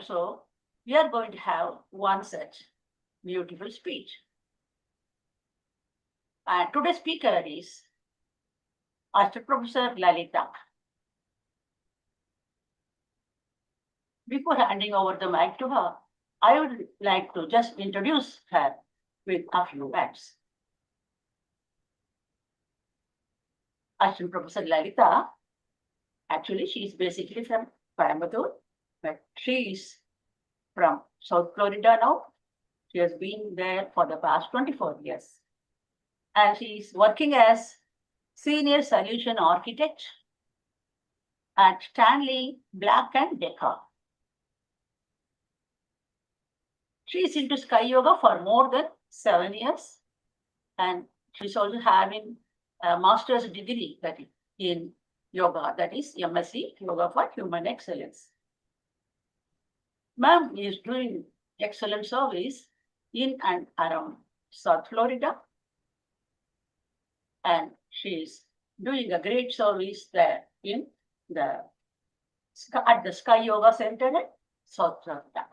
also, we are going to have one such beautiful speech. And today's speaker is Master Professor Lalitha. Before handing over the mic to her, I would like to just introduce her with a few words. Assistant Professor Lalitha, actually, she is basically from Coimbatore, but she is from South Florida now. She has been there for the past 24 years. And she is working as Senior Solution Architect at Stanley Black & Decker. She is into Sky Yoga for more than 7 years. And she's also having a master's degree that is in yoga, that is MSc, Yoga for Human Excellence. Ma'am is doing excellent service in and around South Florida. And she is doing a great service there in at the Sky Yoga Center at South Florida.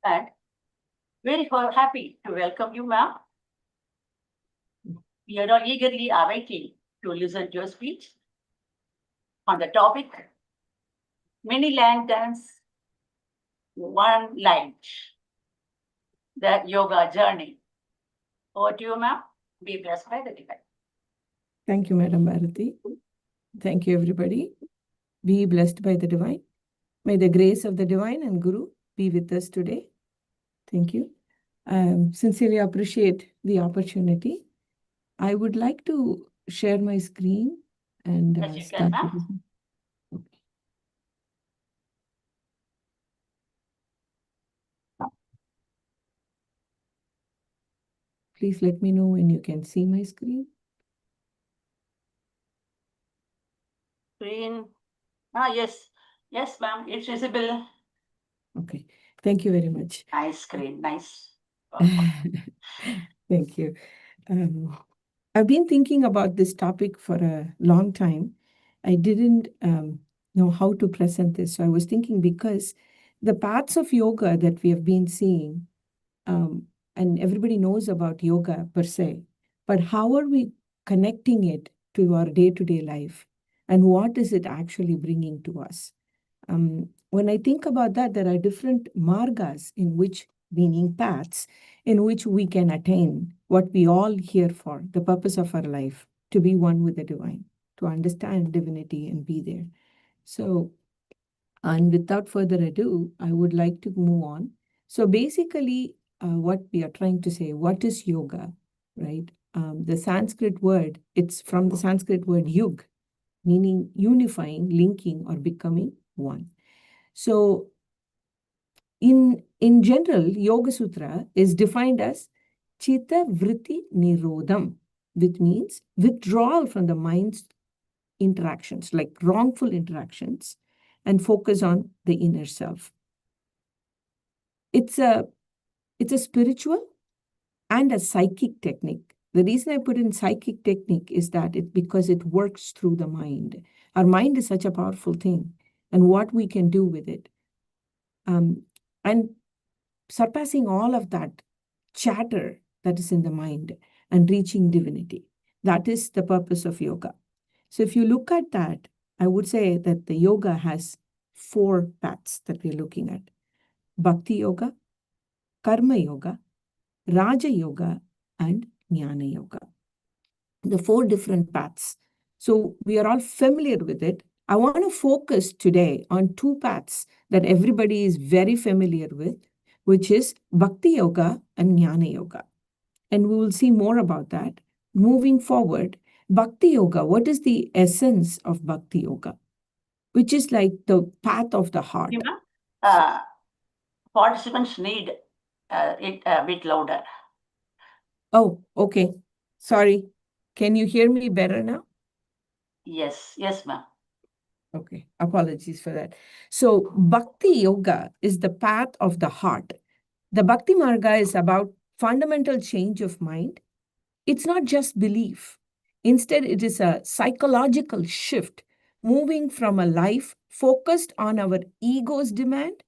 And very happy to welcome you, ma'am. We are all eagerly awaiting to listen to your speech on the topic, many lanterns, one light, the yoga journey. Over to you, ma'am. Be blessed by the divine. Thank you, Madam Bharati. Thank you, everybody. Be blessed by the divine. May the grace of the divine and Guru be with us today. Thank you. Sincerely appreciate the opportunity. I would like to share my screen and start. Okay. Please let me know when you can see my screen. Screen. Yes. Yes, ma'am. It's visible. Okay. Thank you very much. Nice screen. Nice. Thank you. I've been thinking about this topic for a long time. I didn't know how to present this. So I was thinking, because the paths of yoga that we have been seeing, and everybody knows about yoga per se, but how are we connecting it to our day-to-day life? And what is it actually bringing to us? When I think about that, there are different margas, in which, meaning paths, in which we can attain what we all here for, the purpose of our life, to be one with the divine, to understand divinity and be there. So, and without further ado, I would like to move on. So basically, what we are trying to say, what is yoga, right? The Sanskrit word, it's from the Sanskrit word yug, meaning unifying, linking, or becoming one. So in general, Yoga Sutra is defined as Chitta Vritti Nirodham, which means withdrawal from the mind's interactions, like wrongful interactions, and focus on the inner self. It's a spiritual and a psychic technique. The reason I put in psychic technique is that because it works through the mind. Our mind is such a powerful thing, and what we can do with it. And surpassing all of that chatter that is in the mind and reaching divinity. That is the purpose of yoga. So if you look at that, I would say that the yoga has 4 paths that we're looking at: Bhakti Yoga, Karma Yoga, Raja Yoga, and Jnana Yoga. The 4 different paths. So we are all familiar with it. I want to focus today on 2 paths that everybody is very familiar with, which is Bhakti Yoga and Jnana Yoga. And we will see more about that. Moving forward, Bhakti Yoga, what is the essence of Bhakti Yoga? Which is like the path of the heart. Participants need it a bit louder. Oh, okay. Sorry. Can you hear me better now? Yes, ma'am. Okay, apologies for that. So Bhakti Yoga is the path of the heart. The Bhakti Marga is about fundamental change of mind. It's not just belief. Instead, it is a psychological shift, moving from a life focused on our ego's demand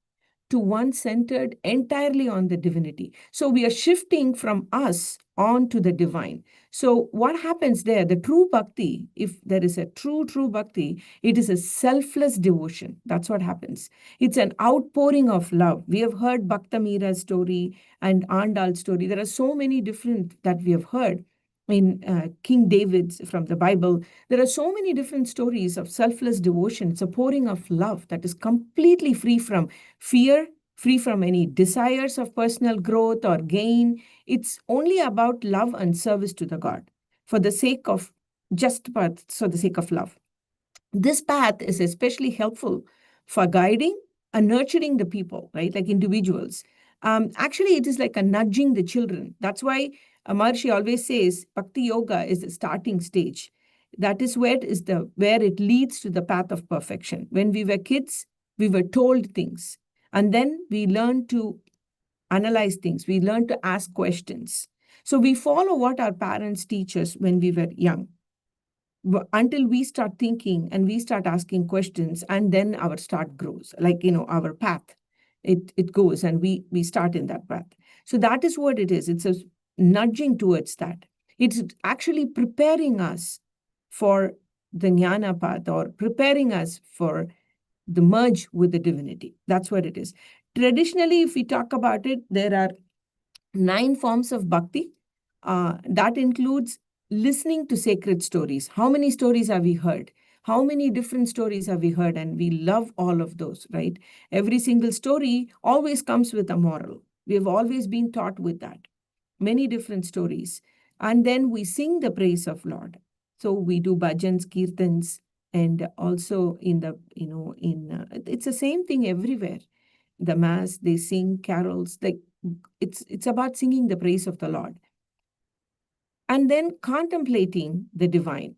to one centered entirely on the divinity. So we are shifting from us on to the divine. So what happens there? The true bhakti, if there is a true bhakti, it is a selfless devotion. That's what happens. It's an outpouring of love. We have heard Bhakta Meera's story and Andal's story. There are so many different that we have heard in King David's from the Bible. There are so many different stories of selfless devotion. It's a pouring of love that is completely free from fear, free from any desires of personal growth or gain. It's only about love and service to the God for the sake of for the sake of love. This path is especially helpful for guiding and nurturing the people, right? Like individuals. Actually, it is like a nudging the children. That's why Maharshi always says Bhakti Yoga is the starting stage. That is where it leads to the path of perfection. When we were kids, we were told things, and then we learned to analyze things. We learned to ask questions. So we follow what our parents teach us when we were young until we start thinking and we start asking questions, and then our start grows, like our path, it goes, and we start in that path. So that is what it is. It's a nudging towards that. It's actually preparing us for the jnana path, or preparing us for the merge with the divinity. That's what it is. Traditionally, if we talk about it, there are 9 forms of bhakti. That includes listening to sacred stories. How many stories have we heard? How many different stories have we heard? And we love all of those, right? Every single story always comes with a moral. We have always been taught with that. Many different stories. And then we sing the praise of Lord. So we do bhajans, kirtans, and also it's the same thing everywhere. The mass, they sing carols, like it's about singing the praise of the Lord. And then contemplating the divine.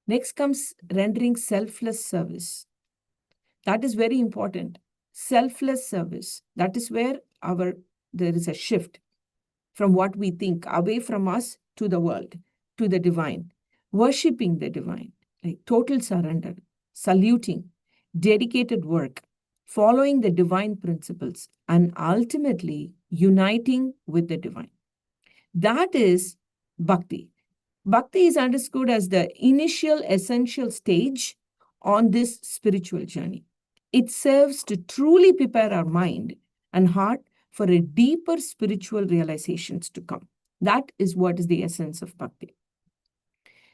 Next comes rendering selfless service. That is very important. Selfless service. That is where there is a shift from what we think, away from us to the world, to the divine. Worshipping the divine, like total surrender, saluting, dedicated work, following the divine principles, and ultimately uniting with the divine. That is bhakti. Bhakti is understood as the initial essential stage on this spiritual journey. It serves to truly prepare our mind and heart for a deeper spiritual realizations to come. That is what is the essence of bhakti.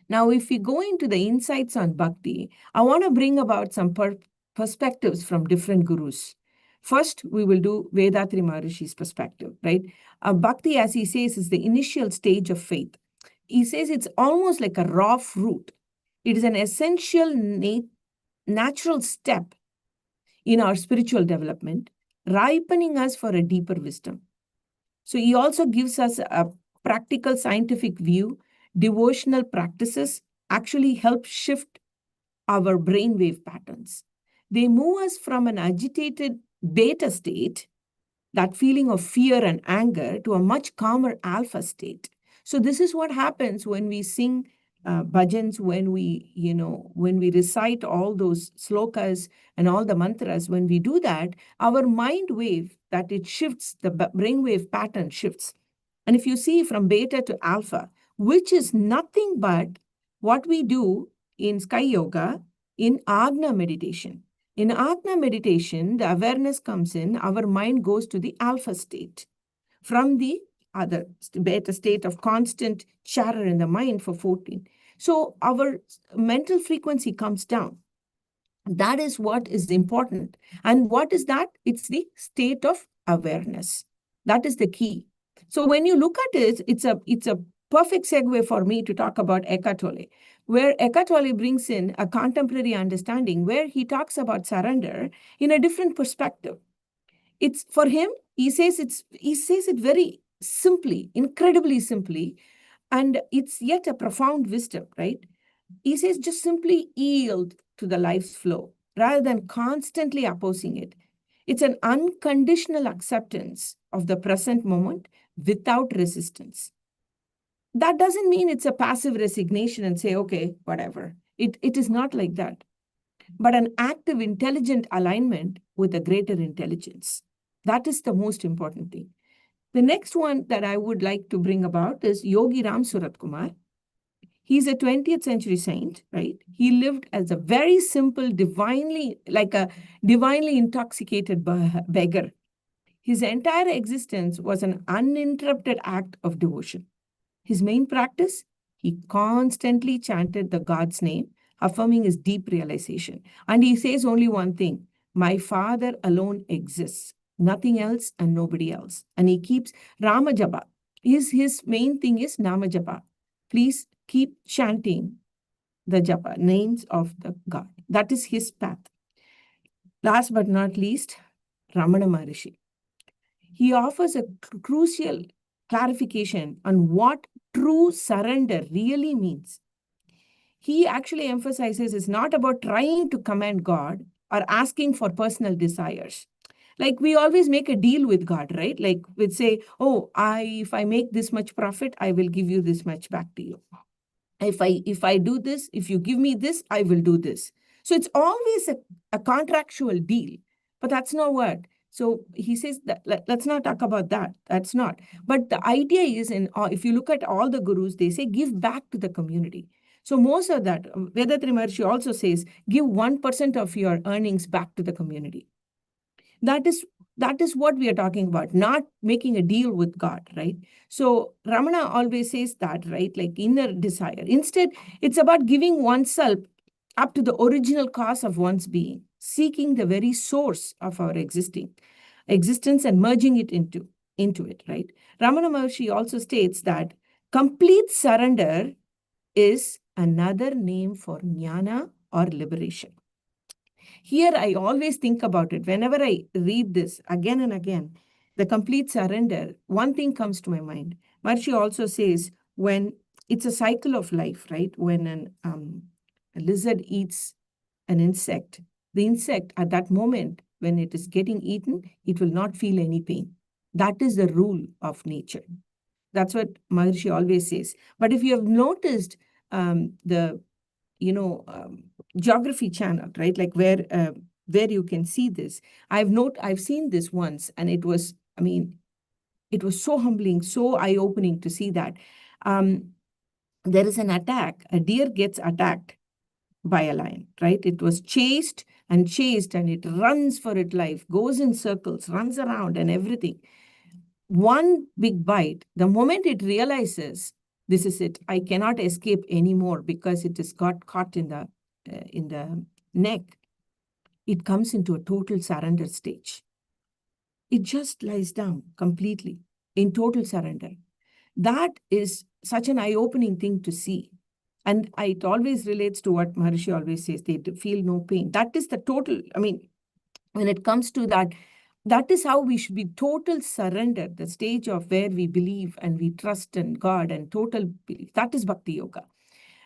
Now, if we go into the insights on bhakti, I want to bring about some perspectives from different gurus. First, we will do Vethathiri Maharishi's perspective, right? Bhakti, as he says, is the initial stage of faith. He says it's almost like a raw fruit. It is an essential natural step in our spiritual development, ripening us for a deeper wisdom. So he also gives us a practical scientific view. Devotional practices actually help shift our brainwave patterns. They move us from an agitated beta state, that feeling of fear and anger, to a much calmer alpha state. So this is what happens when we sing bhajans, when we recite all those slokas and all the mantras. When we do that, our mind wave, that it shifts, the brainwave pattern shifts. And if you see from beta to alpha, which is nothing but what we do in Sky Yoga, in Agna meditation. In Agna meditation, the awareness comes in, our mind goes to the alpha state. From the other beta state of constant chatter in the mind for 14. So our mental frequency comes down. That is what is important. And what is that? It's the state of awareness. That is the key. So when you look at it, it's a perfect segue for me to talk about Eckhart Tolle, where Eckhart Tolle brings in a contemporary understanding where he talks about surrender in a different perspective. It's for him, he says it very simply, incredibly simply, and it's yet a profound wisdom, right? He says just simply yield to the life's flow rather than constantly opposing it. It's an unconditional acceptance of the present moment without resistance. That doesn't mean it's a passive resignation and say, okay, whatever. It is not like that. but an active, intelligent alignment with a greater intelligence. That is the most important thing. The next one that I would like to bring about is Yogi Ram Surat Kumar. He's a 20th century saint, right? He lived as a very simple, like a divinely intoxicated beggar. His entire existence was an uninterrupted act of devotion. His main practice? He constantly chanted the God's name, affirming his deep realization. And he says only one thing: my Father alone exists, nothing else and nobody else. And he keeps Rama Japa. His main thing is Nama Japa. Please keep chanting the Japa, names of the God. That is his path. Last but not least, Ramana Maharishi. He offers a crucial clarification on what true surrender really means. He actually emphasizes it's not about trying to command God or asking for personal desires. Like we always make a deal with God, right? Like we'd say, oh, if I make this much profit, I will give you this much back to you. If I do this, if you give me this, I will do this. So it's always a contractual deal, but that's not what. So he says that let's not talk about that. That's not. But the idea is, if you look at all the gurus, they say give back to the community. So most of that, Vedatri Maharshi also says, give 1% of your earnings back to the community. That is what we are talking about, not making a deal with God, right? So Ramana always says that, right? Like inner desire. Instead, it's about giving oneself up to the original cause of one's being, seeking the very source of our existence and merging it into it, right? Ramana Maharshi also states that complete surrender is another name for jnana or liberation. Here, I always think about it. Whenever I read this again and again, the complete surrender, one thing comes to my mind. Maharshi also says, when it's a cycle of life, right? When a lizard eats an insect, the insect at that moment, when it is getting eaten, it will not feel any pain. That is the rule of nature. That's what Maharshi always says. But if you have noticed the geography channel, right? Like where you can see this. I've seen this once, and it was so humbling, so eye-opening to see that. There is an attack. A deer gets attacked by a lion, right? It was chased, and it runs for its life, goes in circles, runs around and everything. One big bite, the moment it realizes this is it, I cannot escape anymore because it has got caught in the neck, it comes into a total surrender stage. It just lies down completely in total surrender. That is such an eye-opening thing to see. And it always relates to what Maharishi always says, they feel no pain. That is the total, when it comes to that, that is how we should be total surrender, the stage of where we believe and we trust in God and total belief. That is Bhakti Yoga.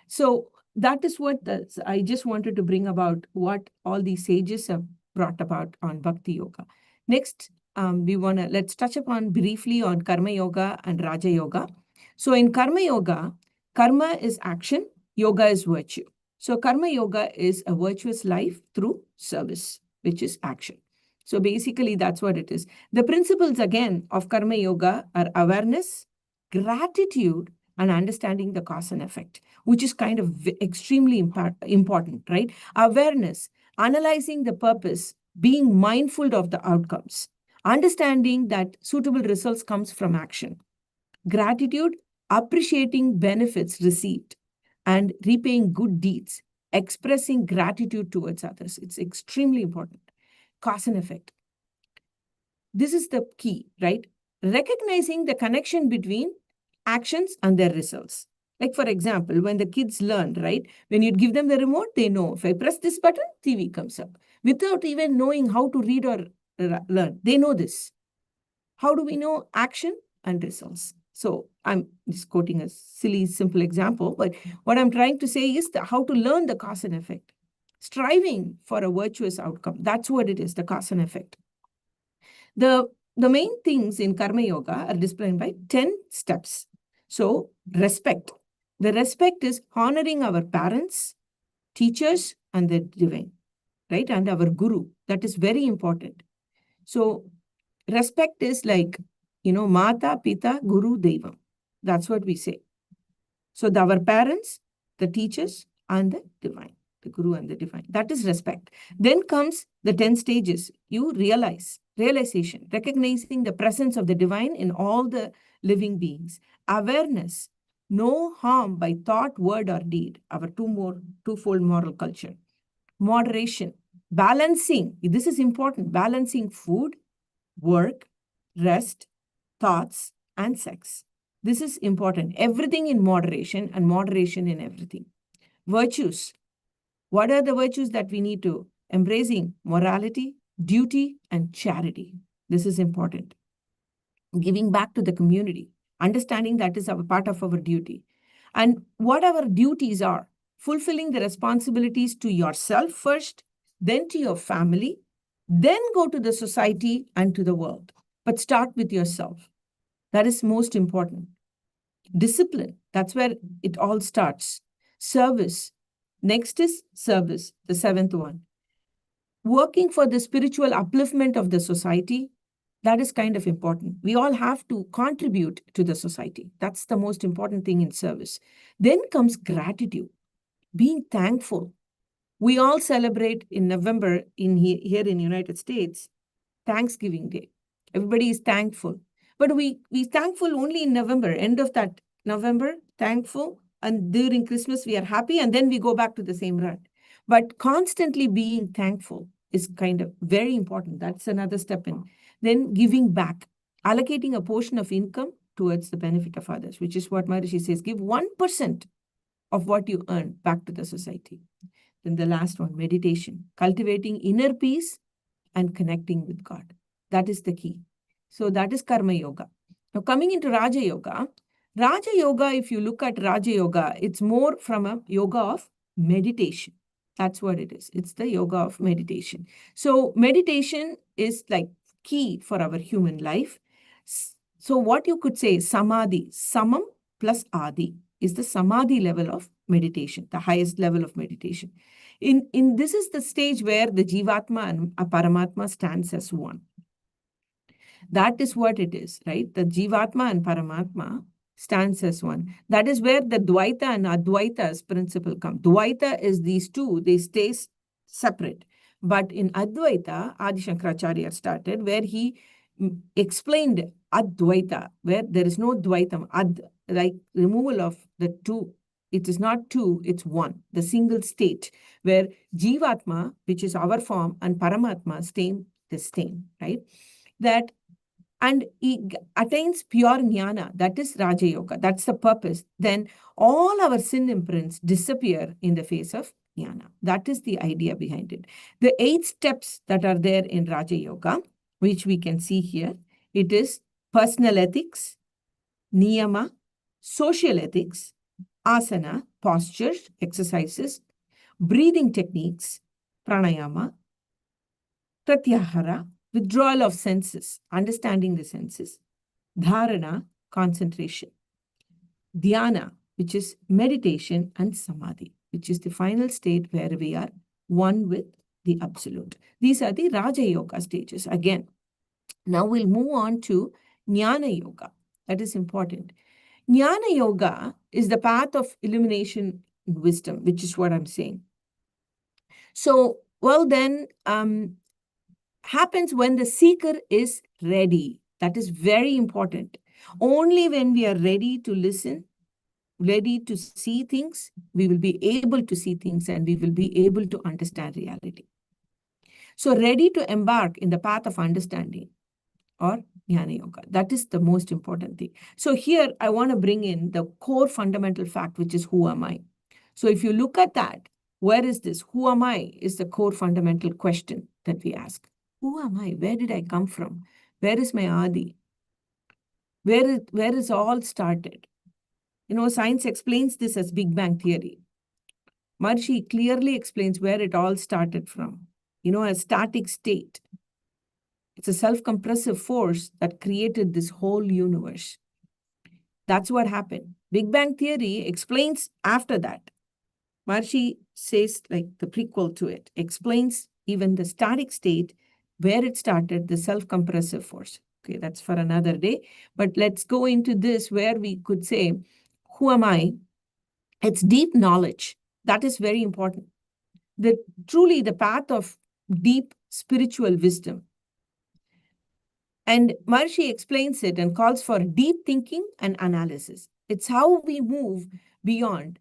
So that is what I just wanted to bring about what all these sages have brought about on Bhakti Yoga. Next, let's touch upon briefly on Karma Yoga and Raja Yoga. So in Karma Yoga, karma is action, yoga is virtue. So Karma Yoga is a virtuous life through service, which is action. So basically, that's what it is. The principles, again, of Karma Yoga are awareness, gratitude, and understanding the cause and effect, which is kind of extremely important, right? Awareness, analyzing the purpose, being mindful of the outcomes, understanding that suitable results comes from action. Gratitude, appreciating benefits received and repaying good deeds, expressing gratitude towards others. It's extremely important. Cause and effect. This is the key, right? Recognizing the connection between actions and their results. Like, for example, when the kids learn, right? When you give them the remote, they know if I press this button, TV comes up. Without even knowing how to read or learn, they know this. How do we know action and results? So I'm just quoting a silly, simple example, but what I'm trying to say is how to learn the cause and effect. Striving for a virtuous outcome. That's what it is, the cause and effect. The main things in Karma Yoga are displayed by 10 steps. So respect. The respect is honoring our parents, teachers, and the divine. right? And our guru. That is very important. So respect is like, Mata, Pita, Guru, Devam. That's what we say. So our parents, the teachers, and the divine, the guru and the divine. That is respect. Then comes the 10 stages. You realization, recognizing the presence of the divine in all the living beings. Awareness, no harm by thought, word, or deed. Our twofold moral culture. Moderation, balancing. This is important. Balancing food, work, rest, thoughts, and sex. This is important. Everything in moderation and moderation in everything. Virtues. What are the virtues that we need to? Embracing morality, duty, and charity. This is important. Giving back to the community. Understanding that is a part of our duty. And what our duties are. Fulfilling the responsibilities to yourself first, then to your family, then go to the society and to the world. But start with yourself. That is most important. Discipline, that's where it all starts. Service. Next is service, the seventh one. Working for the spiritual upliftment of the society, that is kind of important. We all have to contribute to the society. That's the most important thing in service. Then comes gratitude, being thankful. We all celebrate in November here in United States, Thanksgiving Day. Everybody is thankful. But we thankful only in November, end of that November, thankful. And during Christmas, we are happy. And then we go back to the same rut. But constantly being thankful is kind of very important. That's another step in. Then giving back, allocating a portion of income towards the benefit of others, which is what Maharishi says, give 1% of what you earn back to the society. Then the last one, meditation, cultivating inner peace and connecting with God. That is the key. So that is Karma Yoga. Now coming into Raja Yoga, if you look at Raja Yoga, it's more from a yoga of meditation. That's what it is. It's the yoga of meditation. So meditation is like key for our human life. So what you could say, samadhi, samam plus adi is the samadhi level of meditation, the highest level of meditation. In this is the stage where the Jivatma and Paramatma stands as one. That is what it is, right? The Jivatma and Paramatma stands as one. That is where the Dvaita and Advaita's principle come. Dvaita is these two, they stay separate. But in Advaita, Adi Shankaracharya started, where he explained Advaita, where there is no Dvaitam, like removal of the two. It is not two, it's one, the single state, where Jivatma, which is our form, and Paramatma stay the same, right? That and he attains pure jnana, that is Raja Yoga, that's the purpose. Then all our sin imprints disappear in the face of jnana. That is the idea behind it. The 8 steps that are there in Raja Yoga, which we can see here, it is personal ethics, niyama, social ethics, asana, postures, exercises, breathing techniques, pranayama, pratyahara, withdrawal of senses, understanding the senses, dharana, concentration, dhyana, which is meditation, and samadhi, which is the final state where we are one with the absolute. These are the Raja Yoga stages. Again, now we'll move on to Jnana Yoga. That is important. Jnana Yoga is the path of illumination and wisdom, which is what I'm saying. So, well then, happens when the seeker is ready. That is very important. Only when we are ready to listen, ready to see things, we will be able to see things and we will be able to understand reality. So ready to embark in the path of understanding or Jnana Yoga. That is the most important thing. So here I want to bring in the core fundamental fact, which is who am I? So if you look at that, where is this? Who am I is the core fundamental question that we ask. Who am I? Where did I come from? Where is my Adi? Where is all started? Science explains this as Big Bang theory. Maharishi clearly explains where it all started from. A static state. It's a self-compressive force that created this whole universe. That's what happened. Big Bang theory explains after that. Maharishi says, like the prequel to it, explains even the static state, where it started, the self-compressive force. Okay, that's for another day. But let's go into this where we could say, who am I? It's deep knowledge. That is very important. Truly the path of deep spiritual wisdom. And Maharishi explains it and calls for deep thinking and analysis. It's how we move beyond.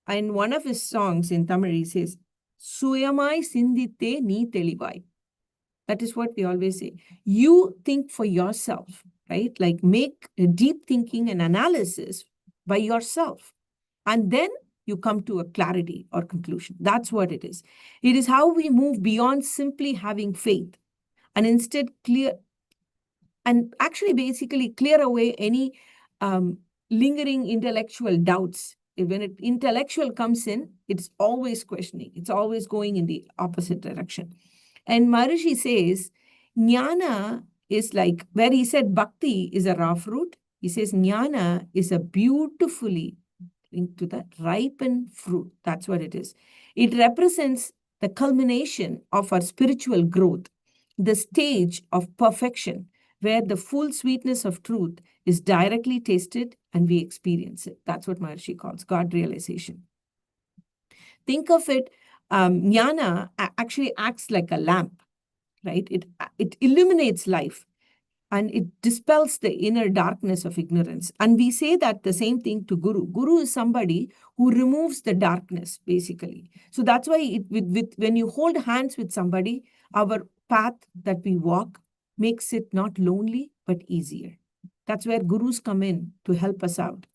And one of his songs in Tamil, he says, Suyamai Sindite Ni Telivai. That is what we always say. You think for yourself, right? Like make a deep thinking and analysis by yourself. And then you come to a clarity or conclusion. That's what it is. It is how we move beyond simply having faith and instead basically clear away any lingering intellectual doubts. When intellectual comes in, it's always questioning. It's always going in the opposite direction. And Maharishi says, Jnana is like, where he said bhakti is a raw fruit, he says Jnana is a beautifully linked to the ripened fruit. That's what it is. It represents the culmination of our spiritual growth, the stage of perfection, where the full sweetness of truth is directly tasted and we experience it. That's what Maharishi calls God realization. Think of it, jnana actually acts like a lamp, right? It illuminates life and it dispels the inner darkness of ignorance. And we say that the same thing to Guru. Guru is somebody who removes the darkness, basically. So that's why when you hold hands with somebody, our path that we walk makes it not lonely, but easier. That's where gurus come in to help us out.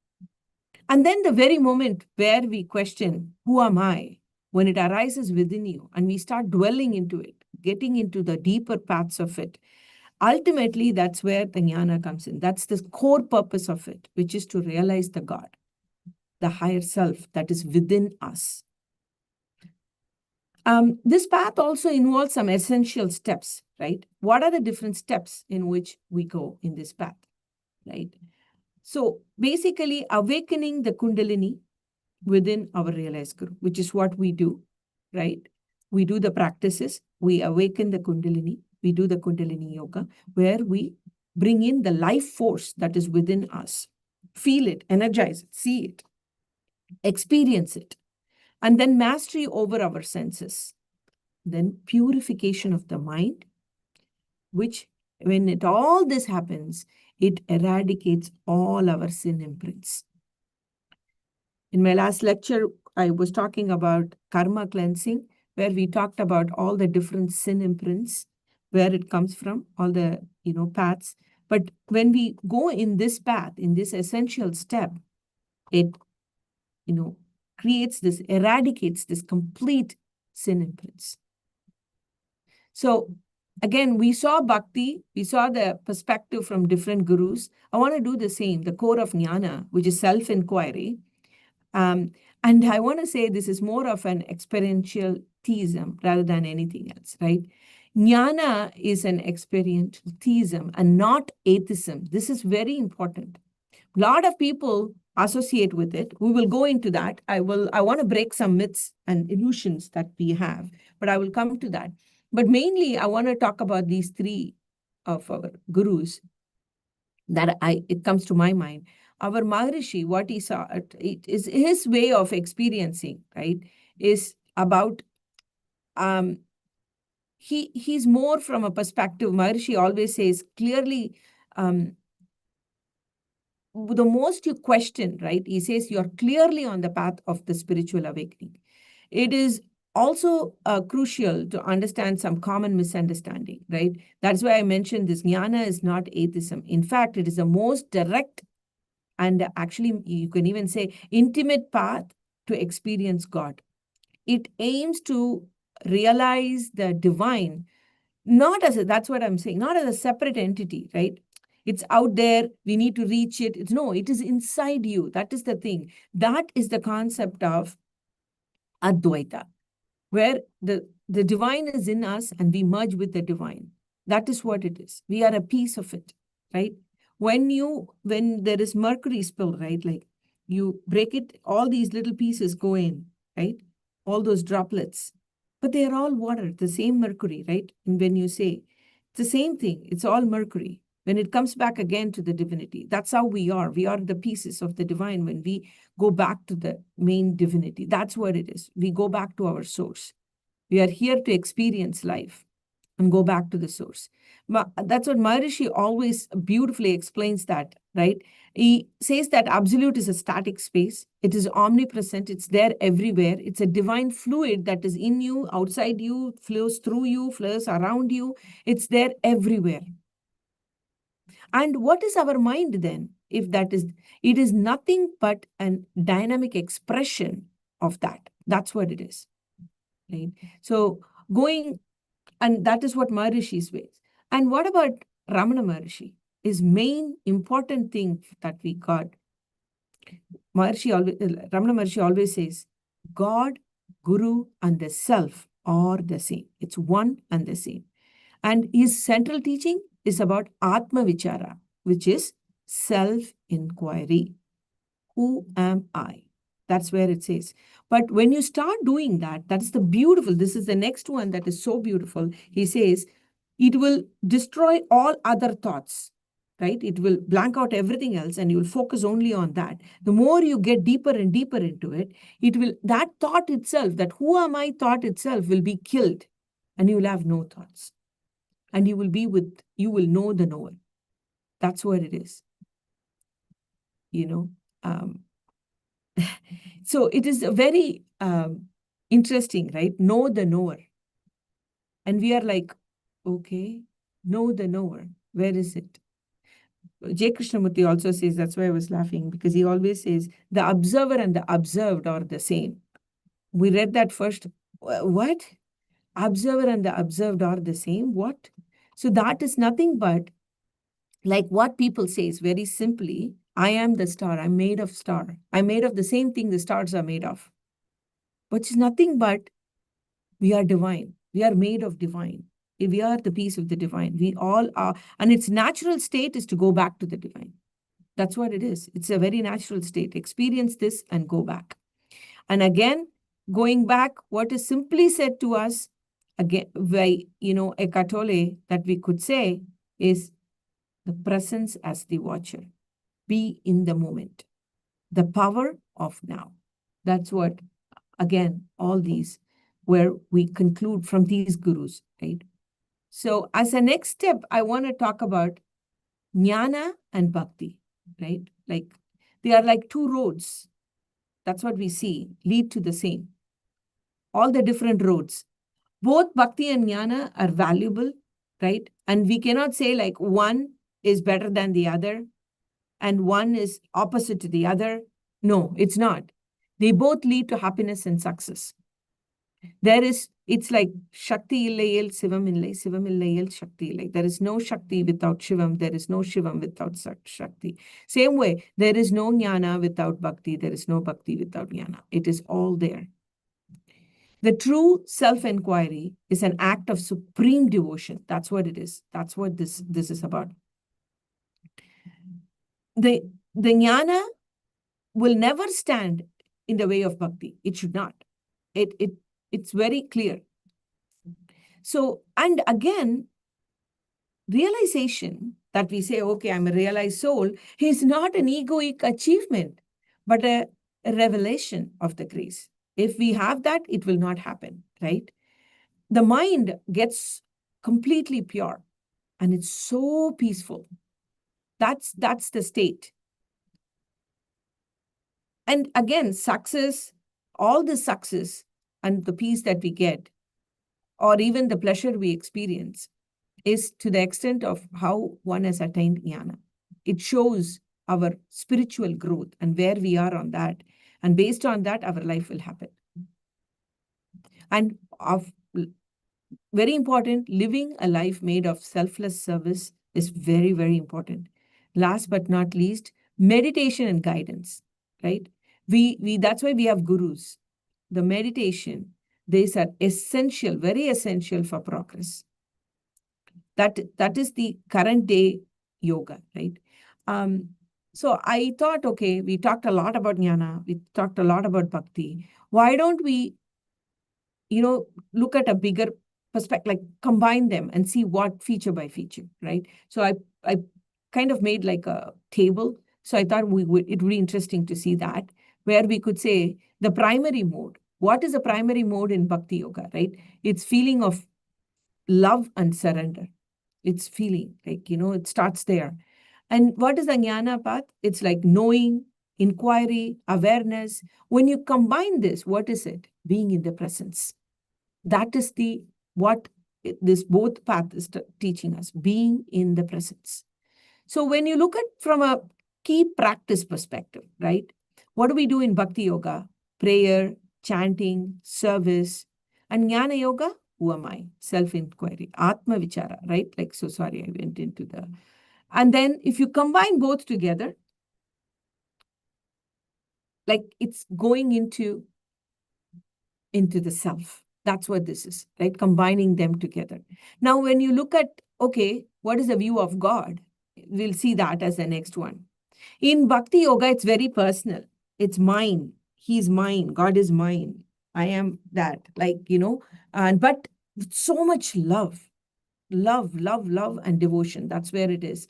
And then the very moment where we question, who am I? When it arises within you and we start dwelling into it, getting into the deeper paths of it, ultimately, that's where the jnana comes in. That's the core purpose of it, which is to realize the God, the higher self that is within us. This path also involves some essential steps, right? What are the different steps in which we go in this path, right? So basically, awakening the Kundalini within our realized Guru, which is what we do, right? We do the practices, we awaken the Kundalini, we do the Kundalini Yoga, where we bring in the life force that is within us, feel it, energize it, see it, experience it, and then mastery over our senses, then purification of the mind, which when all this happens, it eradicates all our sin imprints. In my last lecture, I was talking about karma cleansing, where we talked about all the different sin imprints, where it comes from, all the paths. But when we go in this path, in this essential step, it eradicates this complete sin imprints. So again, we saw bhakti, we saw the perspective from different gurus. I want to do the same, the core of jnana, which is self-inquiry. And I want to say this is more of an experiential theism rather than anything else, right? Jnana is an experiential theism and not atheism. This is very important. A lot of people associate with it. We will go into that. I want to break some myths and illusions that we have, but I will come to that. But mainly, I want to talk about these three of our gurus that it comes to my mind. Our Maharishi, what he saw, it is his way of experiencing, right, is about, he's more from a perspective, Maharishi always says clearly, the most you question, right, he says you're clearly on the path of the spiritual awakening. It is also crucial to understand some common misunderstanding, right? That's why I mentioned this. Jnana is not atheism. In fact, it is the most direct and actually, you can even say, intimate path to experience God. It aims to realize the divine, that's what I'm saying, not as a separate entity, right? It's out there, we need to reach it. It is inside you. That is the thing. That is the concept of Advaita, where the divine is in us and we merge with the divine. That is what it is. We are a piece of it, right? When there is mercury spill, right? Like you break it, all these little pieces go in, right? All those droplets. but they are all water, the same mercury, right? And when you say it's the same thing, it's all mercury. When it comes back again to the divinity, that's how we are. We are the pieces of the divine. When we go back to the main divinity, that's what it is. We go back to our source. We are here to experience life and go back to the source. That's what Maharishi always beautifully explains that, right? He says that absolute is a static space. It is omnipresent. It's there everywhere. It's a divine fluid that is in you, outside you, flows through you, flows around you. It's there everywhere. And what is our mind then? If that is, it is nothing but a dynamic expression of that. That's what it is, right? So going, and that is what Maharishi's ways. And what about Ramana Maharishi? His main important thing that we got, Ramana Maharishi always says, God, Guru, and the self are the same. It's one and the same. And his central teaching is about Atma Vichara, which is self-inquiry. Who am I? That's where it says. But when you start doing that, that's the beautiful. This is the next one that is so beautiful. He says, it will destroy all other thoughts, right? It will blank out everything else and you will focus only on that. The more you get deeper and deeper into it, that thought itself, that who am I thought itself will be killed and you will have no thoughts. And you will know the knower. That's what it is. So it is a very interesting, right? Know the knower. And we are like, okay, know the knower. Where is it? J. Krishnamurti also says, that's why I was laughing, because he always says, the observer and the observed are the same. We read that first. What? Observer and the observed are the same? What? So that is nothing but, like what people say is very simply, I am the star. I'm made of star. I'm made of the same thing the stars are made of. Which is nothing but we are divine. We are made of divine. We are the piece of the divine. We all are. And its natural state is to go back to the divine. That's what it is. It's a very natural state. Experience this and go back. And again, going back, what is simply said to us, again, by, Eckhart Tolle, that we could say is the presence as the watcher. Be in the moment. The power of now. That's what, again, all these, where we conclude from these gurus, right? So as a next step, I want to talk about jnana and bhakti, right? Like they are like two roads. That's what we see, lead to the same. All the different roads. Both bhakti and jnana are valuable, right? And we cannot say like one is better than the other and one is opposite to the other. No, it's not. They both lead to happiness and success. It's like Shakti illayil, Sivam illai, Sivam illayil, Shakti illai. There is no Shakti without Shivam. There is no Shivam without Shakti. Same way, there is no jnana without bhakti. There is no bhakti without jnana. It is all there. The true self-inquiry is an act of supreme devotion. That's what it is. That's what this is about. The jnana will never stand in the way of bhakti. It should not. It's very clear. So, and again, realization that we say, okay, I'm a realized soul, is not an egoic achievement, but a revelation of the grace. If we have that, it will not happen, right? The mind gets completely pure and it's so peaceful. That's the state. And again, success, all the success and the peace that we get, or even the pleasure we experience, is to the extent of how one has attained jnana. It shows our spiritual growth and where we are on that. And based on that, our life will happen. And very important, living a life made of selfless service is very, very important. Last but not least, meditation and guidance, right? That's why we have gurus. The meditation, these are essential, very essential for progress. That is the current day yoga, right? So I thought, okay, we talked a lot about jnana, we talked a lot about bhakti. Why don't we, look at a bigger perspective, like combine them and see what feature by feature, right? So I kind of made like a table. So I thought it would be interesting to see that, where we could say the primary mode. What is a primary mode in Bhakti Yoga, right? It's feeling of love and surrender. It's feeling like, it starts there. And what is the jnana path? It's like knowing, inquiry, awareness. When you combine this, what is it? Being in the presence. That is what this both path is teaching us, being in the presence. So when you look at from a key practice perspective, right? What do we do in Bhakti Yoga? Prayer, chanting, service. And Jnana Yoga, who am I? Self-inquiry, Atma Vichara, right? Like, so sorry, I went into the... And then if you combine both together, like it's going into the self. That's what this is, right? Combining them together. Now, when you look at, okay, what is the view of God? We'll see that as the next one. In Bhakti Yoga, it's very personal. It's mine. He's mine. God is mine. I am that. But with so much love, and devotion. That's where it is.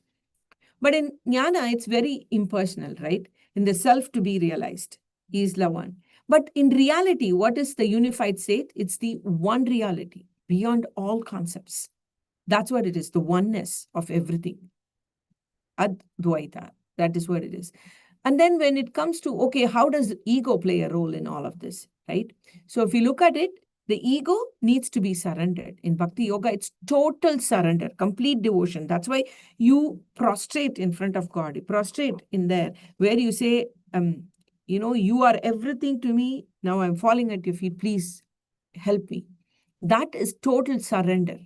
But in Jnana, it's very impersonal, right? In the self to be realized. He is the one. But in reality, what is the unified state? It's the one reality beyond all concepts. That's what it is, the oneness of everything. Advaita. That is what it is. And then when it comes to, okay, how does ego play a role in all of this, right? So if you look at it, the ego needs to be surrendered. In Bhakti Yoga, it's total surrender, complete devotion. That's why you prostrate in front of God. You prostrate in there, where you say, you are everything to me. Now I'm falling at your feet. Please help me. That is total surrender.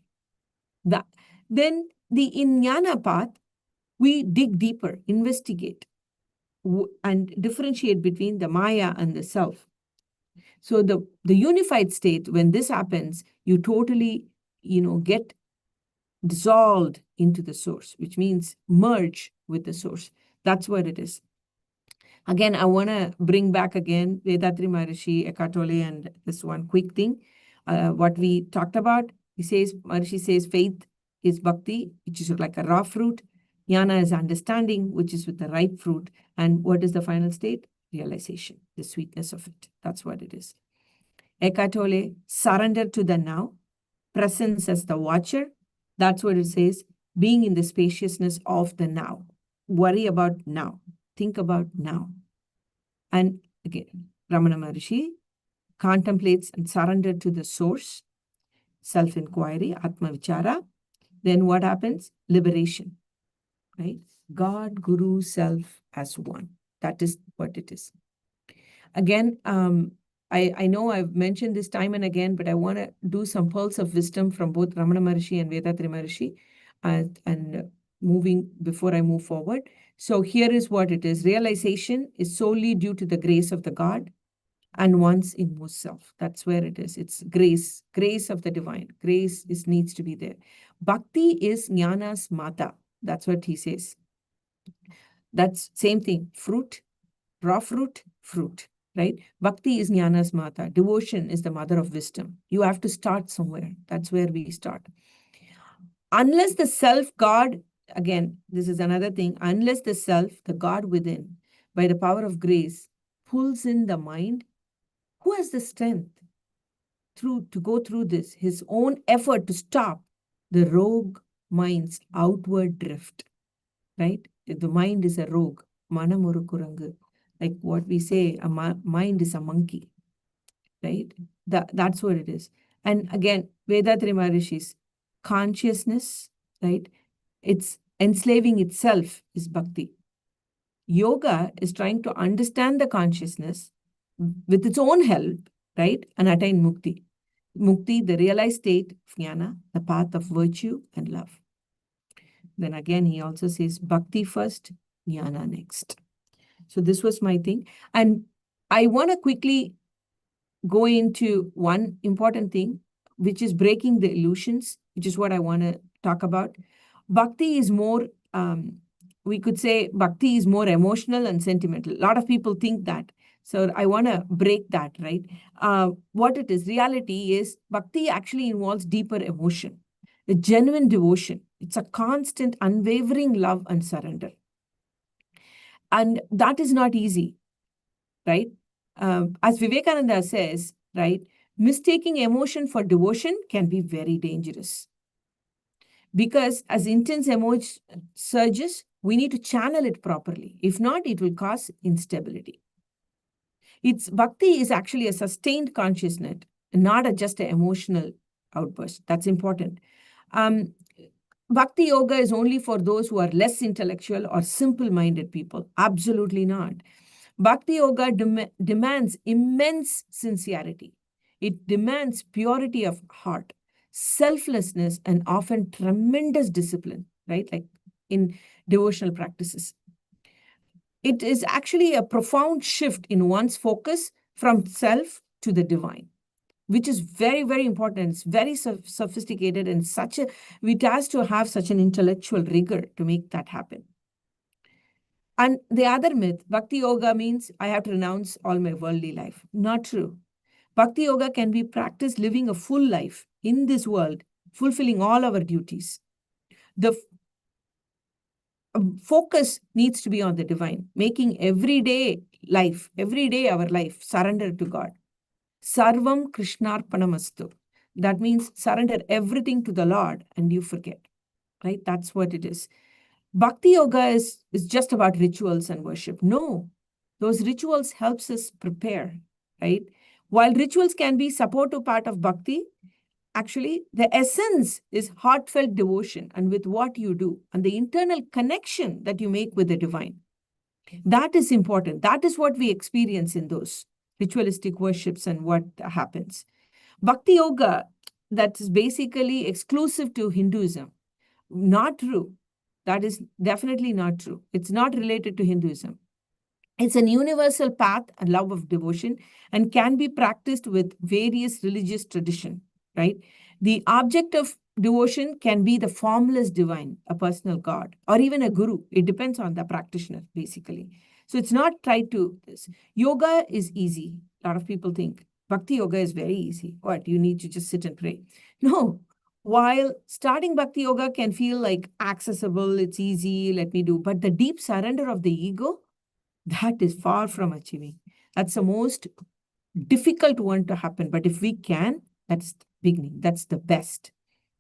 Then in Jnana path, we dig deeper, investigate, and differentiate between the Maya and the self. So the unified state, when this happens, you totally, get dissolved into the source, which means merge with the source. That's what it is. Again, I want to bring back again Vedatri Maharishi, Eckhart Tolle, and this one quick thing. What we talked about, Maharishi says faith is bhakti, which is like a raw fruit. Jnana is understanding, which is with the ripe fruit. And what is the final state? Realization, the sweetness of it. That's what it is. Eckhart Tolle, surrender to the now, presence as the watcher. That's what it says, being in the spaciousness of the now. Worry about now. Think about now. And again, Ramana Maharishi contemplates and surrender to the source, self-inquiry, Atma Vichara. Then what happens? Liberation, right? God, Guru, self as one. That is what it is. Again, I know I've mentioned this time and again, but I want to do some pearls of wisdom from both Ramana Maharishi and Vedatri Maharishi, and moving before I move forward. So here is what it is. Realization is solely due to the grace of the God and one's inmost self. That's where it is. It's grace of the divine. Grace needs to be there. Bhakti is Jnana's mata. That's what he says. That's same thing. Fruit, raw fruit, right? Bhakti is Jnana's mata. Devotion is the mother of wisdom. You have to start somewhere. That's where we start. Unless the self, God, again, this is another thing. Unless the self, the God within, by the power of grace, pulls in the mind, who has the strength to go through this? His own effort to stop the rogue mind's outward drift, right? The mind is a rogue. Manamurukurangu. Like what we say, a mind is a monkey, right? That's what it is. And again, Vedatri Maharishi's consciousness, right? It's enslaving itself is bhakti. Yoga is trying to understand the consciousness with its own help, right? And attain mukti. Mukti, the realized state of jnana, the path of virtue and love. Then again, he also says bhakti first, jnana next. So this was my thing. And I want to quickly go into one important thing, which is breaking the illusions, which is what I want to talk about. Bhakti is more, we could say bhakti is more emotional and sentimental. A lot of people think that. So I want to break that, right? What it is, reality is bhakti actually involves deeper emotion, a genuine devotion. It's a constant, unwavering love and surrender. And that is not easy, right? As Vivekananda says, right, mistaking emotion for devotion can be very dangerous. Because as intense emotion surges, we need to channel it properly. If not, it will cause instability. It's bhakti is actually a sustained consciousness, not just an emotional outburst. That's important. Um, Bhakti yoga is only for those who are less intellectual or simple-minded people. Absolutely not. Bhakti yoga demands immense sincerity. It demands purity of heart, selflessness, and often tremendous discipline, right? Like in devotional practices. It is actually a profound shift in one's focus from self to the divine, which is very, very important. It's very sophisticated, and it has to have such an intellectual rigor to make that happen. And the other myth, Bhakti Yoga means I have to renounce all my worldly life. Not true. Bhakti Yoga can be practiced living a full life in this world, fulfilling all our duties. The focus needs to be on the divine, making every day our life, surrender to God. Sarvam Krishnarpanamastu. That means surrender everything to the Lord and you forget, right? That's what it is. Bhakti yoga is just about rituals and worship. No, those rituals helps us prepare, right? While rituals can be supportive part of bhakti, actually the essence is heartfelt devotion and with what you do and the internal connection that you make with the divine. That is important. That is what we experience in those ritualistic worships and what happens. Bhakti yoga, that is basically exclusive to Hinduism. Not true. That is definitely not true. It's not related to Hinduism. It's an universal path and love of devotion and can be practiced with various religious tradition, right? The object of devotion can be the formless divine, a personal God, or even a guru. It depends on the practitioner, basically. So it's not tried to this. Yoga is easy. A lot of people think Bhakti yoga is very easy. What? You need to just sit and pray. No. While starting Bhakti yoga can feel like accessible, it's easy, let me do, but the deep surrender of the ego, that is far from achieving. That's the most difficult one to happen. But if we can, that's the beginning. That's the best,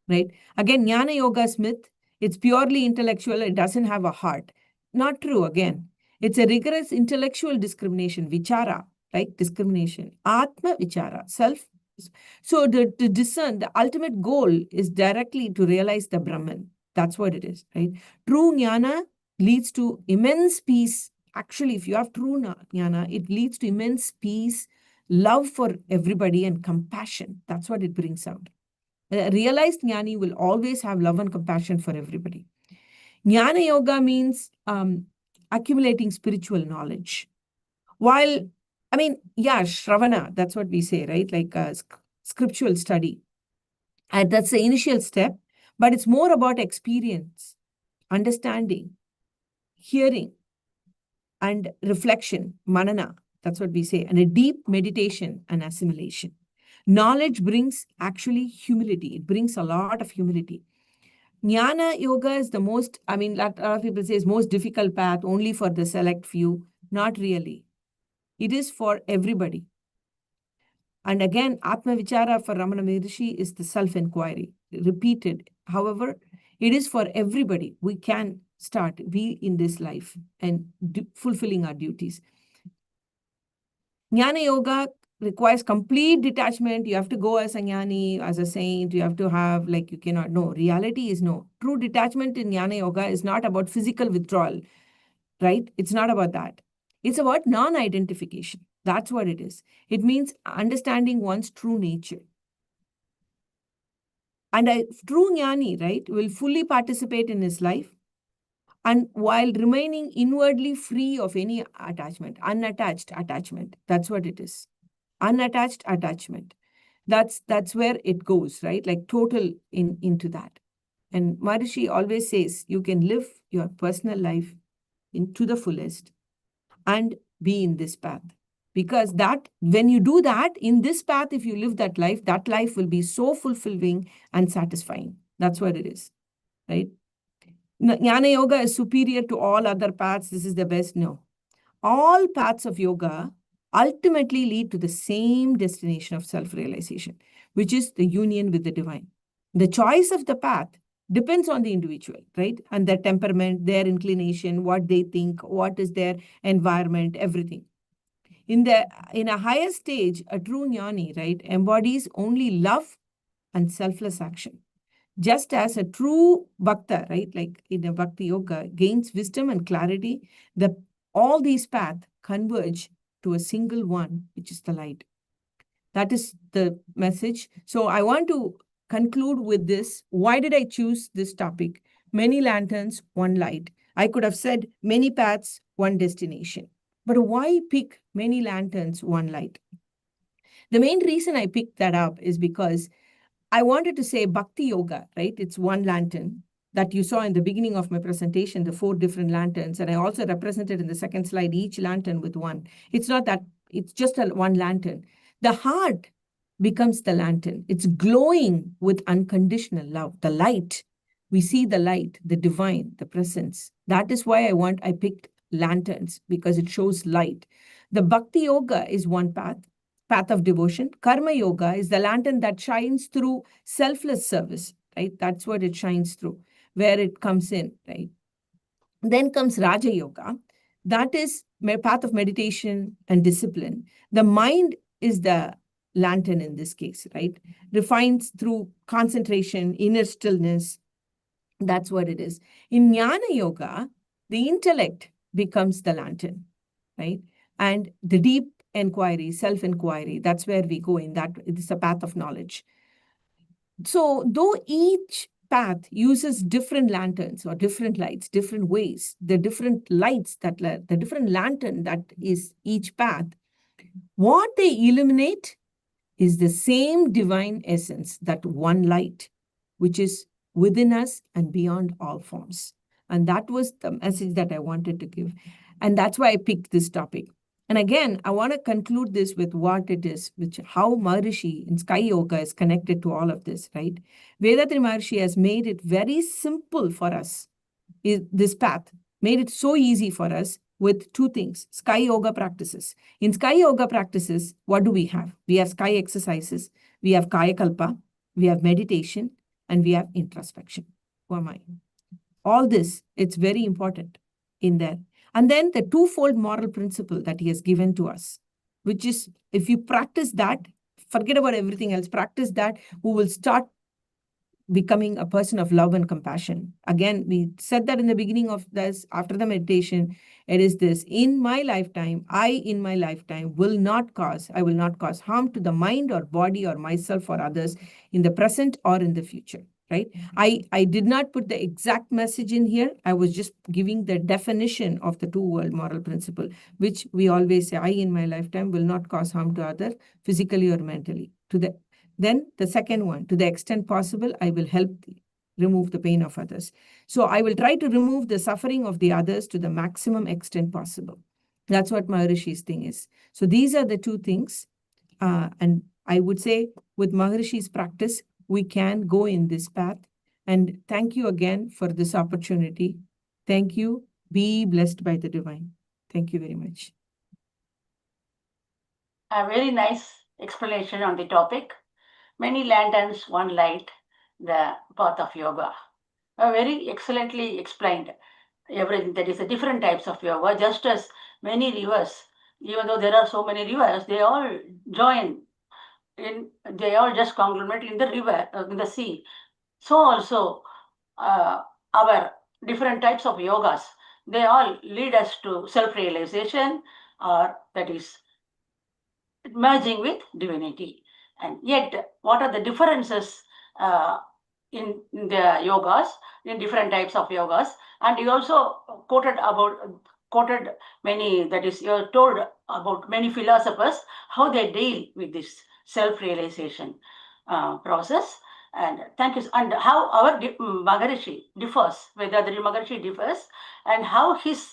right? Again, Jnana Yoga's myth, it's purely intellectual. It doesn't have a heart. Not true, again. It's a rigorous intellectual discrimination, vichara, right? Discrimination. Atma vichara, self. So to discern, the ultimate goal is directly to realize the Brahman. That's what it is, right? True jnana leads to immense peace. Actually, if you have true jnana, it leads to immense peace, love for everybody, and compassion. That's what it brings out. A realized jnani will always have love and compassion for everybody. Jnana yoga means accumulating spiritual knowledge. While, Shravana, that's what we say, right? Like a scriptural study. And that's the initial step, but it's more about experience, understanding, hearing, and reflection, manana. That's what we say, and a deep meditation and assimilation. Knowledge brings actually humility. It brings a lot of humility. Jnana yoga is the most, a lot of people say is most difficult path only for the select few. Not really. It is for everybody. And again, Atma Vichara for Ramana Maharishi is the self-inquiry, repeated. However, it is for everybody. We can be in this life and fulfilling our duties. Jnana Yoga requires complete detachment. You have to go as a jnani, as a saint. You have to have, you cannot, no. Reality is no. True detachment in Jnana Yoga is not about physical withdrawal, right? It's not about that. It's about non-identification. That's what it is. It means understanding one's true nature. And a true jnani, right, will fully participate in his life and while remaining inwardly free of any attachment, unattached attachment. That's what it is. Unattached attachment. That's where it goes, right? Like total into that. And Maharishi always says you can live your personal life to the fullest and be in this path. because that when you do that in this path, if you live that life will be so fulfilling and satisfying. That's what it is, right? Jnana yoga is superior to all other paths. This is the best. No. All paths of yoga ultimately lead to the same destination of self-realization, which is the union with the divine. The choice of the path depends on the individual, right? And their temperament, their inclination, what they think, what is their environment, everything. In a higher stage, a true jnani, right, embodies only love and selfless action. Just as a true bhakta, right, like in a bhakti yoga, gains wisdom and clarity, all these paths converge to a single one, which is the light. That is the message. So I want to conclude with this. Why did I choose this topic? Many lanterns, one light. I could have said many paths, one destination. But why pick many lanterns, one light? The main reason I picked that up is because I wanted to say Bhakti Yoga, right? It's one lantern that you saw in the beginning of my presentation, the 4 different lanterns. And I also represented in the second slide each lantern with one. It's not that, it's just one lantern. The heart becomes the lantern. It's glowing with unconditional love, the light. We see the light, the divine, the presence. That is why I picked lanterns, because it shows light. The Bhakti Yoga is one path of devotion. Karma Yoga is the lantern that shines through selfless service, right? That's what it shines through, where it comes in, right? Then comes Raja Yoga. That is path of meditation and discipline. The mind is the lantern in this case, right? Refines through concentration, inner stillness. That's what it is. In Jnana Yoga, the intellect becomes the lantern, right? And the deep inquiry, self-inquiry, that's where we go in. That it is a path of knowledge. So though each path uses different lanterns or different lights, different ways, the different lights, the different lantern that is each path, what they illuminate is the same divine essence, that one light, which is within us and beyond all forms. And that was the message that I wanted to give. And that's why I picked this topic. And again, I want to conclude this with what it is, how Maharishi in Sky Yoga is connected to all of this, right? Vedatri Maharishi has made it very simple for us, this path, made it so easy for us with 2 things, Sky Yoga practices. In Sky Yoga practices, what do we have? We have Sky exercises, we have Kaya Kalpa, we have meditation, and we have introspection. Who am I? All this, it's very important in there. And then the twofold moral principle that he has given to us, which is, if you practice that, forget about everything else, practice that, we will start becoming a person of love and compassion. Again, we said that in the beginning of this, after the meditation, it is this, in my lifetime, I will not cause harm to the mind or body or myself or others in the present or in the future, right? I did not put the exact message in here. I was just giving the definition of the 2 world moral principle, which we always say, I in my lifetime will not cause harm to others physically or mentally. Then the second one, to the extent possible, I will help remove the pain of others. So I will try to remove the suffering of the others to the maximum extent possible. That's what Maharishi's thing is. So these are the 2 things. And I would say with Maharishi's practice, we can go in this path. And thank you again for this opportunity. Thank you. Be blessed by the divine. Thank you very much. A very nice explanation on the topic. Many lanterns, one light, the path of yoga. Very excellently explained everything. That is the different types of yoga, just as many rivers, even though there are so many rivers, they all join they all just conglomerate in the river, in the sea. So also our different types of yogas, they all lead us to self-realization, or that is merging with divinity. And yet, what are the differences in the yogas, in different types of yogas? And you also quoted many, that is, you told about many philosophers, how they deal with this self-realization process. And thank you. And how our Maharishi differs, Vedatri Maharishi differs, and how his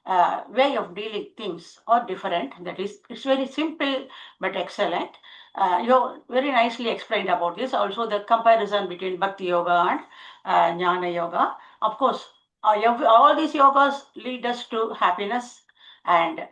way of dealing things are different. That is, it's very simple but excellent. You very nicely explained about this. Also, the comparison between Bhakti Yoga and Jnana Yoga. Of course, all these yogas lead us to happiness and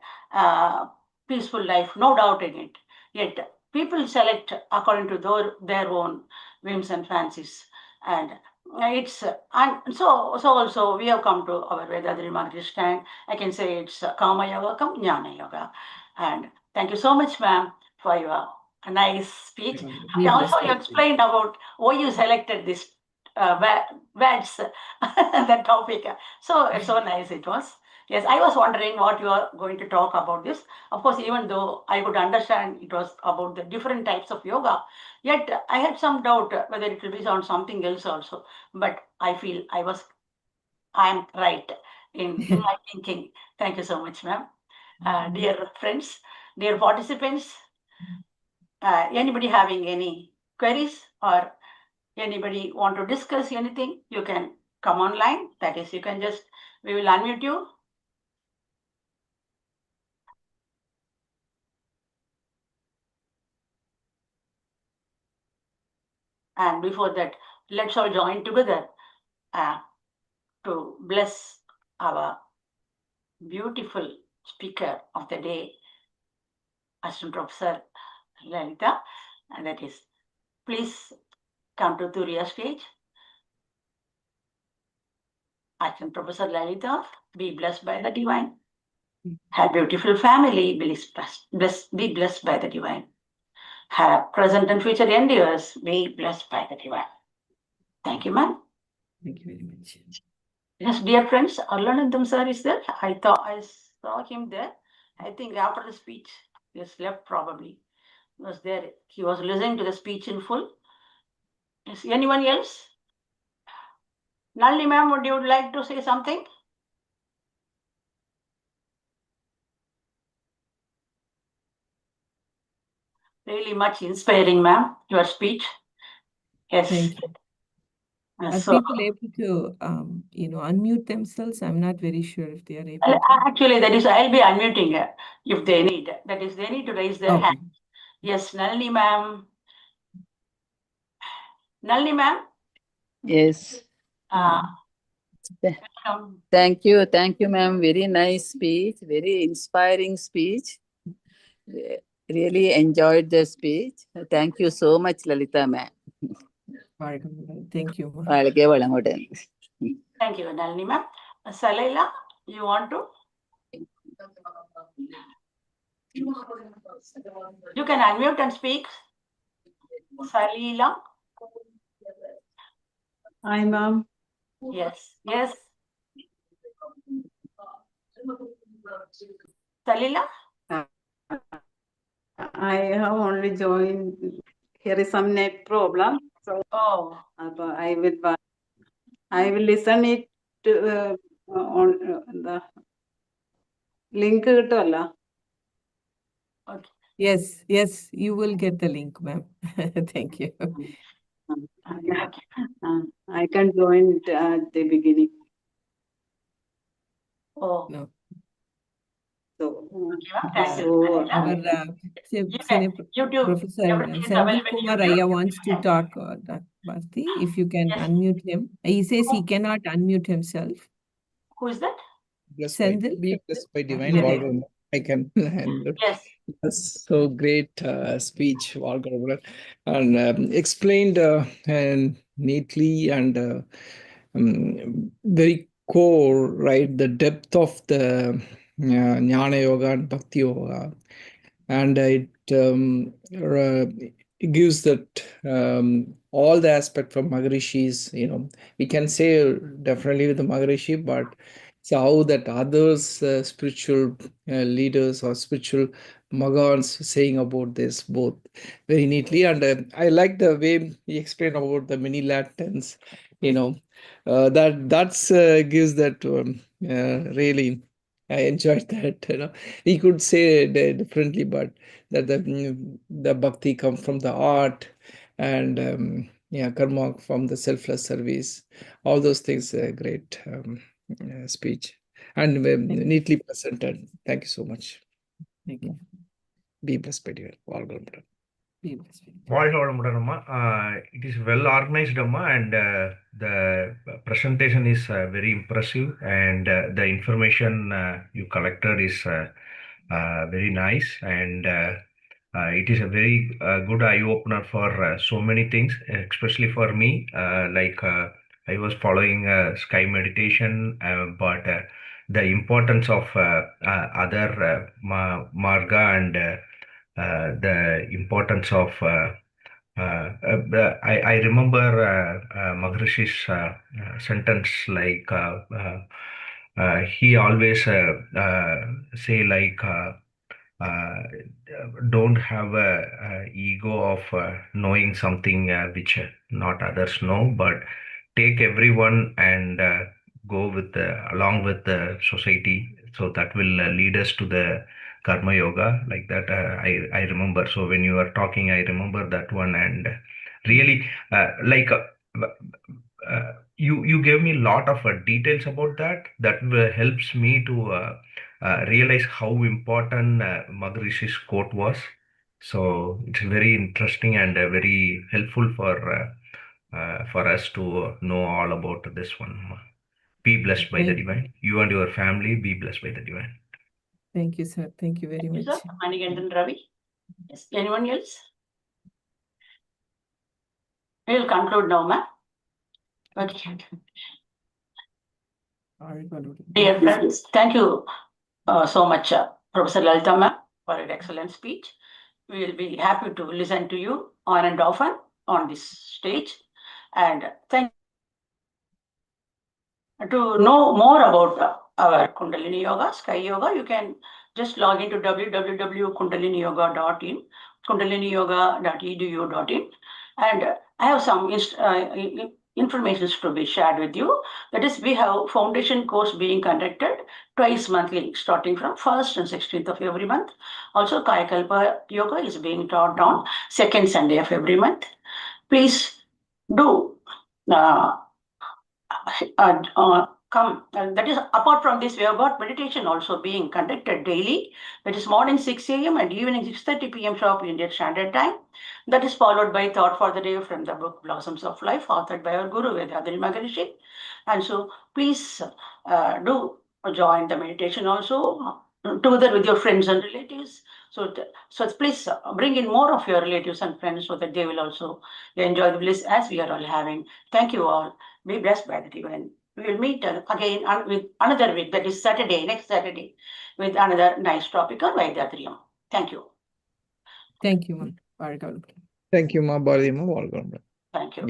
peaceful life, no doubt in it. Yet, people select according to their own whims and fancies. And it's and so also we have come to our Vedadri Margaret stand. I can say it's Kama Yoga, come Jnana Yoga. And thank you so much, ma'am, for your nice speech. Be Also, blessed. you explained about why you selected this words, the topic. So it's so nice it was. Yes, I was wondering what you are going to talk about this. Of course, even though I could understand it was about the different types of yoga, yet I had some doubt whether it will be on something else also. But I feel I'm right in my thinking. Thank you so much, ma'am. Dear friends, dear participants, anybody having any queries or anybody want to discuss anything, you can come online. That is, you can just, we will unmute you. And before that, let's all join together to bless our beautiful speaker of the day, Assistant Professor Lalitha. And that is, please come to Turiya stage. Assistant Professor Lalitha, be blessed by the divine. Have beautiful family, be blessed by the divine. Have present and future endeavors, be blessed by the divine. Thank you, ma'am. Thank you very much. Yes, dear friends, Arulnidhi sir is there. I thought I saw him there. I think after the speech, he has left probably. He was there. He was listening to the speech in full. Is anyone else? Nalini ma'am, would you like to say something? Really much inspiring, ma'am, your speech. Yes. Thank you. Are So, people able to, unmute themselves? I'm not very sure if they are able to. actually, that is, I'll be unmuting if they need. That is, they need to raise their Okay. hand. Yes, Nalini ma'am. Nalini ma'am. Yes. Welcome. Thank you, ma'am. Very nice speech, very inspiring speech. Really enjoyed the speech. Thank you so much, Lalitha, ma'am. Thank you. వాళ్ళకే వాళ్ళంగోటే. Thank you, Nalini ma'am. Salaila, you want to? You can unmute and speak. Salila. Hi, ma'am. Yes, yes. Salila. I have only joined. Here is some net problem, so I will listen it on the link കിട്ടുമല്ലോ. Okay. Yes, you will get the link, ma'am. Thank you. I can join it at the beginning. Oh. No. So, Thank you. Our YouTube, Professor Senthil Kumar Raya wants to talk, Bharti. If you can unmute him. He says he cannot unmute himself. Who is that? Senthil? Be blessed by divine Walgaruvan. I can handle. Yes. That's so great speech, Walgaruvan, and explained and neatly and very core, right? The depth of the Jnana Yoga and Bhakti Yoga, and it gives that all the aspect from Maharishis. We can say definitely with the Maharishi, but so how that others spiritual leaders or spiritual Magans saying about this both very neatly, and I like the way he explained about the mini latins. That's gives that really. I enjoyed that. He could say it differently, but that the bhakti comes from the art, and karma from the selfless service. All those things. Great speech. and neatly presented. Thank you so much. Thank you. Be blessed, my dear. All good. Be blessed. வாழ்க வளமுடன் அம்மா. It is well organized அம்மா, and the presentation is very impressive, and the information you collected is very nice, and it is a very good eye opener for so many things, especially for me. I was following sky meditation, but the importance of other marga, and the importance of I remember Maharishi's sentence, like he always say, like don't have a ego of knowing something which not others know, but take everyone and go with along with the society, so that will lead us to the karma yoga, like that. I remember, so when you are talking, I remember that one, and really you gave me a lot of details about that helps me to realize how important Maharishi's quote was. So it's very interesting and very helpful for us to know all about this one. Be blessed by the divine. You and your family be blessed by the divine. Thank you, sir. Thank you very much. Sir, Manigandan Ravi. Yes. Anyone else? We will conclude now, ma'am. Okay. Dear friends, thank you so much, Professor Lalitha ma'am, for your excellent speech. We will be happy to listen to you on and often on this stage. And thank you. To know more about our Kundalini Yoga, Sky Yoga, you can just log into www.kundaliniyoga.in, kundaliniyoga.edu.in, and I have some information to be shared with you. That is, we have foundation course being conducted twice monthly, starting from 1st and 16th of every month. Also, Kayakalpa Yoga is being taught on second Sunday of every month. Please do come. That is, apart from this, we have got meditation also being conducted daily. That is morning 6 a.m. and evening 6:30 p.m. sharp Indian Standard Time. That is followed by Thought for the Day from the book Blossoms of Life, authored by our Guru Vedadari Maharishi. And so please do join the meditation also, together with your friends and relatives. So please bring in more of your relatives and friends, so that they will also enjoy the bliss as we are all having. Thank you all. Be blessed by the divine. We will meet again with another week, that is Saturday, next Saturday, with another nice topic on Vaidyatriyam. Thank you. Thank you, ma'am. Thank you, Ma. Bharati Ma. Thank you.